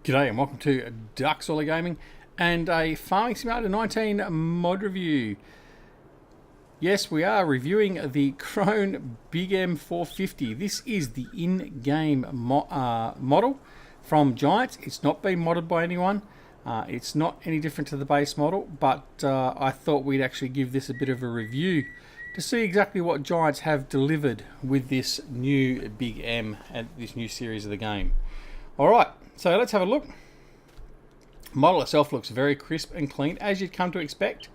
G'day and welcome to DoughBoy Gaming and a Farming Simulator 19 mod review. Yes, we are reviewing the Krone Big M 450. This is the in-game model from Giants. It's not been modded by anyone. It's not any different to the base model, but I thought we'd actually give this a bit of a review to see exactly what Giants have delivered with this new Big M and this new series of the game. Alright, so let's have a look. The model itself looks very crisp and clean, as you'd come to expect.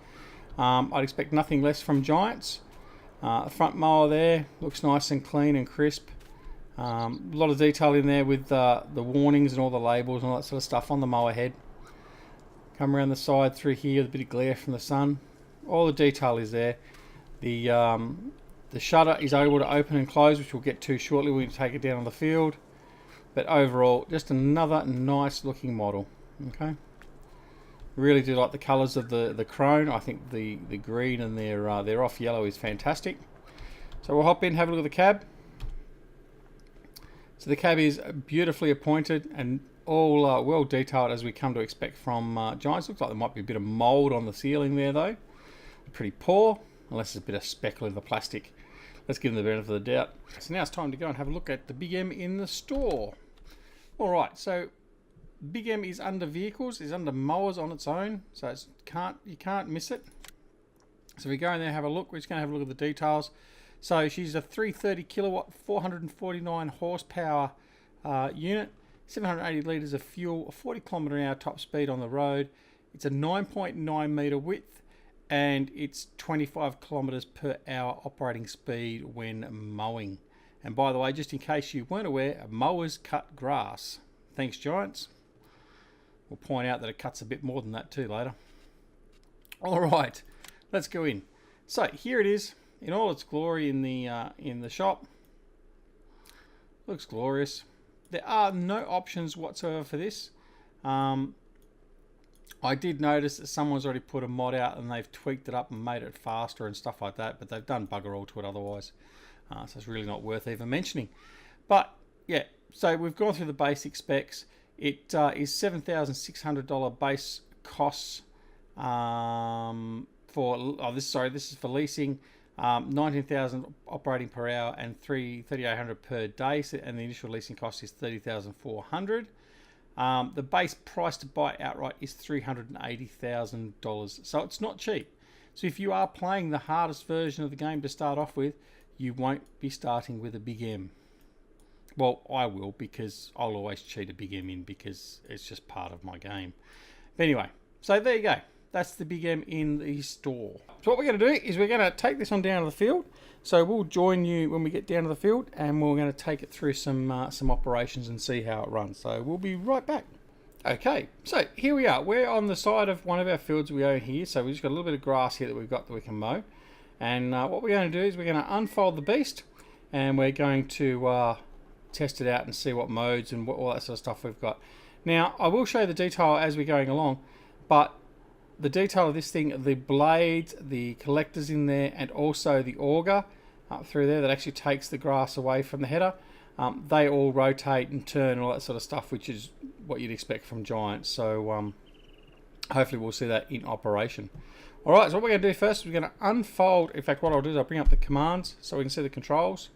I'd expect nothing less from Giants. The front mower there looks nice and clean and crisp. A lot of detail in there with the warnings and all the labels and all that sort of stuff on the mower head. Come around the side through here with a bit of glare from the sun. All the detail is there. The shutter is able to open and close, which we'll get to shortly when we take it down on the field. But overall, just another nice looking model. Okay, really do like the colours of the Krone. I think the green and their off yellow is fantastic. So we'll hop in, have a look at the cab. So the cab is beautifully appointed and all well detailed as we come to expect from Giants. Looks like there might be a bit of mould on the ceiling there though. Pretty poor, unless there's a bit of speckle in the plastic. Let's give them the benefit of the doubt. So now it's time to go and have a look at the Big M in the store. Alright, so Big M is under vehicles, is under mowers on its own, so you can't miss it. So we go in there and have a look. We're just going to have a look at the details. So she's a 330 kilowatt, 449 horsepower unit, 780 litres of fuel, a 40 kilometre an hour top speed on the road. It's a 9.9 metre width. And it's 25 kilometers per hour operating speed when mowing. And by the way, just in case you weren't aware, mowers cut grass. Thanks, Giants. We'll point out that it cuts a bit more than that too later. All right, let's go in. So here it is in all its glory in the shop. Looks glorious. There are no options whatsoever for this. I did notice that someone's already put a mod out and they've tweaked it up and made it faster and stuff like that, but they've done bugger all to it otherwise. So it's really not worth even mentioning. But yeah, so we've gone through the basic specs. It is $7,600 base costs this is for leasing, 19,000 operating per hour and 3,800 per day, and the initial leasing cost is 30,400. The base price to buy outright is $380,000, so it's not cheap. So if you are playing the hardest version of the game to start off with, you won't be starting with a Big M. Well, I will, because I'll always cheat a Big M in because it's just part of my game. But anyway, so there you go. That's the Big M in the store. So what we're going to do is we're going to take this on down to the field. So we'll join you when we get down to the field, and we're going to take it through some operations and see how it runs. So we'll be right back. Okay, so here we are. We're on the side of one of our fields we own here. So we've just got a little bit of grass here that we've got that we can mow. And what we're going to do is we're going to unfold the beast, and we're going to test it out and see what modes and all that sort of stuff we've got. Now, I will show you the detail as we're going along, but the detail of this thing, the blades, the collectors in there, and also the auger up through there that actually takes the grass away from the header, they all rotate and turn and all that sort of stuff, which is what you'd expect from Giants. So hopefully we'll see that in operation. Alright, so what we're going to do first is we're going to unfold. In fact, what I'll do is I'll bring up the commands so we can see the controls.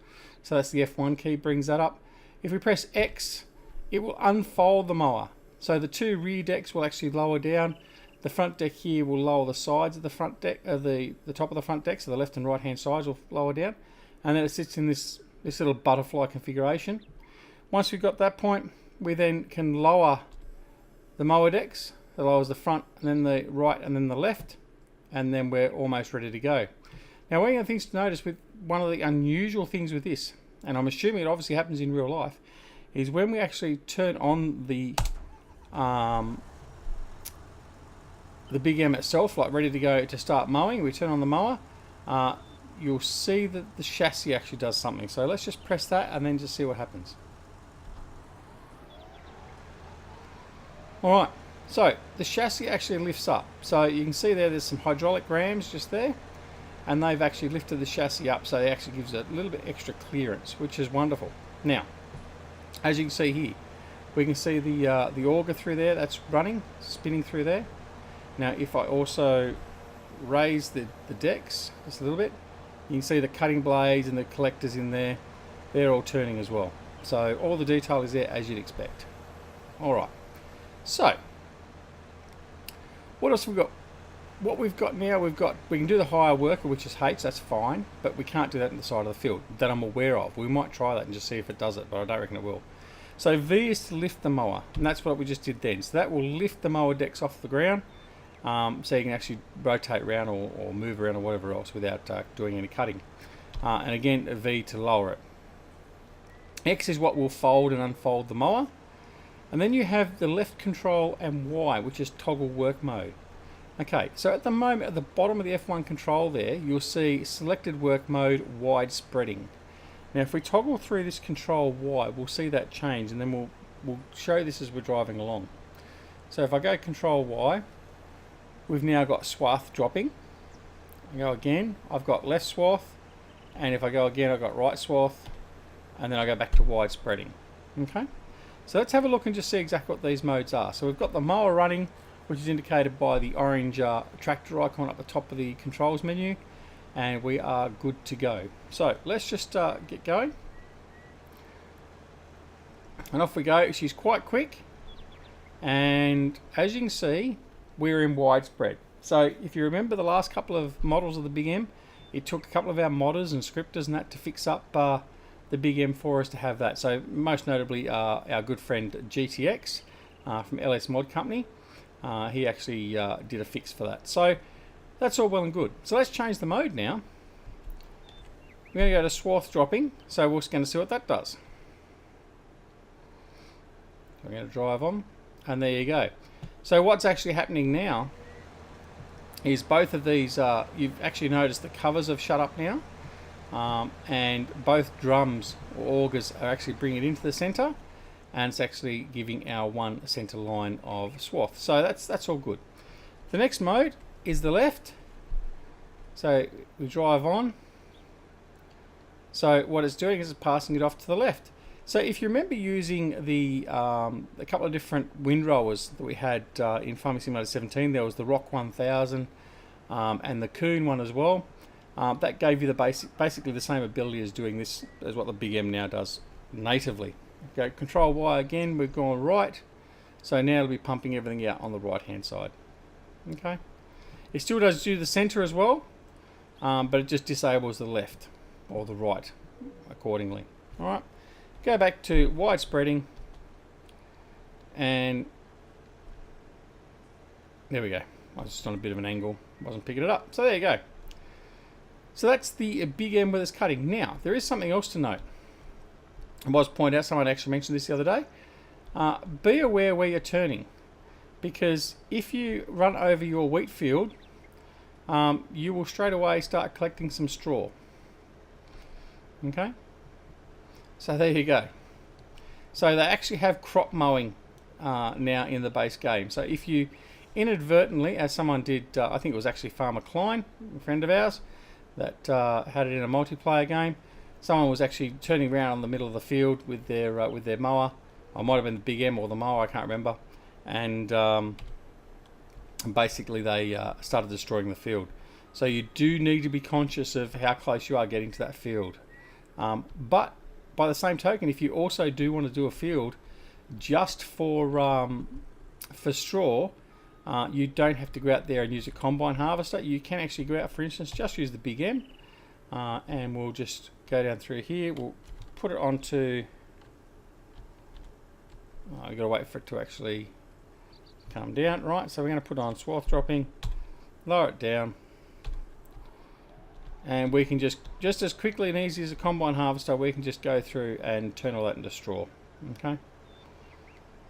So that's the F1 key, brings that up. If we press X, it will unfold the mower. So the two rear decks will actually lower down. The front deck here will lower the sides of the front deck, the top of the front deck, so the left and right hand sides will lower down, and then it sits in this little butterfly configuration. Once we've got that point, we then can lower the mower decks. It lowers the front and then the right and then the left, and then we're almost ready to go. Now, one of the things to notice with one of the unusual things with this, and I'm assuming it obviously happens in real life, is when we actually turn on the Big M itself, like ready to go to start mowing, we turn on the mower, you'll see that the chassis actually does something. So let's just press that and then just see what happens. Alright, so the chassis actually lifts up. So you can see there's some hydraulic rams just there, and they've actually lifted the chassis up, so it actually gives it a little bit extra clearance, which is wonderful. Now, as you can see here, We can see the auger through there that's running, spinning through there. Now if I also raise the decks just a little bit, you can see the cutting blades and the collectors in there, they're all turning as well. So all the detail is there as you'd expect. Alright, so what else have we got? What we've got now, we can do the hire worker, which is H, that's fine, but we can't do that in the side of the field that I'm aware of. We might try that and just see if it does it, but I don't reckon it will. So V is to lift the mower, and that's what we just did then. So that will lift the mower decks off the ground, so you can actually rotate around or move around or whatever else without doing any cutting. And again, a V to lower it. X is what will fold and unfold the mower. And then you have the left control and Y, which is toggle work mode. Okay, so at the moment, at the bottom of the F1 control there, you'll see selected work mode, wide spreading. Now if we toggle through this control Y, we'll see that change, and then we'll show this as we're driving along. So if I go control Y, we've now got swath dropping. I go again, I've got left swath, and if I go again, I've got right swath, and then I go back to wide spreading. Okay, so let's have a look and just see exactly what these modes are. So we've got the mower running, which is indicated by the orange tractor icon up the top of the controls menu, and we are good to go. So let's just get going, and off we go. She's quite quick, and as you can see, we're in widespread. So if you remember the last couple of models of the Big M, it took a couple of our modders and scripters and that to fix up the Big M for us to have that. So most notably our good friend GTX from LS Mod Company. He actually did a fix for that. So that's all well and good. So let's change the mode now. We're going to go to swath dropping. So we're just going to see what that does. We're going to drive on, and there you go. So what's actually happening now is both of these, you've actually noticed the covers have shut up now, and both drums or augers are actually bringing it into the center, and it's actually giving our one center line of swath. So that's all good. The next mode is the left. So we drive on. So what it's doing is it's passing it off to the left. So if you remember using the a couple of different windrowers that we had in Farming Simulator 17, there was the Rock 1000 and the Coon one as well. That gave you the basically the same ability as doing this as what the Big M now does natively. Go control Y again, we've gone right. So now it'll be pumping everything out on the right hand side. Okay. It still does do the center as well, but it just disables the left or the right accordingly. Alright. Go back to wide spreading, and there we go. I was just on a bit of an angle, wasn't picking it up. So there you go. So that's the Big M with its cutting. Now, there is something else to note. I was pointed out, someone actually mentioned this the other day. Be aware where you're turning, because if you run over your wheat field, you will straight away start collecting some straw. Okay? So there you go. So they actually have crop mowing now in the base game. So if you inadvertently, as someone did, I think it was actually Farmer Klein, a friend of ours, that had it in a multiplayer game. Someone was actually turning around on the middle of the field with their mower. It might have been the Big M or the mower, I can't remember. And basically they started destroying the field. So you do need to be conscious of how close you are getting to that field. But by the same token, if you also do want to do a field just for straw, you don't have to go out there and use a combine harvester. You can actually go out, for instance, just use the Big M, and we'll just go down through here. We'll put it onto. I've got to wait for it to actually come down. Right, so we're going to put on swath dropping, lower it down, and we can just as quickly and easy as a combine harvester, we can just go through and turn all that into straw. Okay.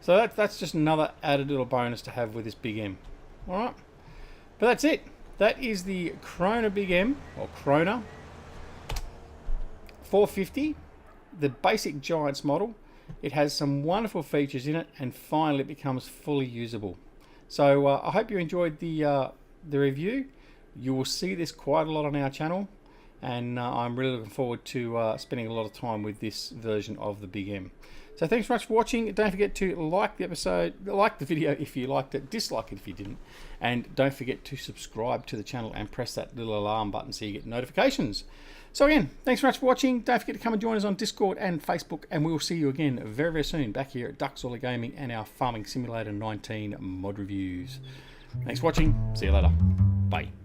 So that's just another added little bonus to have with this Big M. Alright. But that's it. That is the Krone Big M, or Krone 450, the basic Giants model. It has some wonderful features in it, and finally it becomes fully usable. So I hope you enjoyed the review. You will see this quite a lot on our channel, and I'm really looking forward to spending a lot of time with this version of the Big M. So thanks very much for watching. Don't forget to like the episode, like the video if you liked it, dislike it if you didn't, and don't forget to subscribe to the channel and press that little alarm button so you get notifications. So again, thanks very much for watching. Don't forget to come and join us on Discord and Facebook, and we will see you again very, very soon back here at DoughBoy Gaming and our Farming Simulator 19 mod reviews. Thanks for watching. See you later. Bye.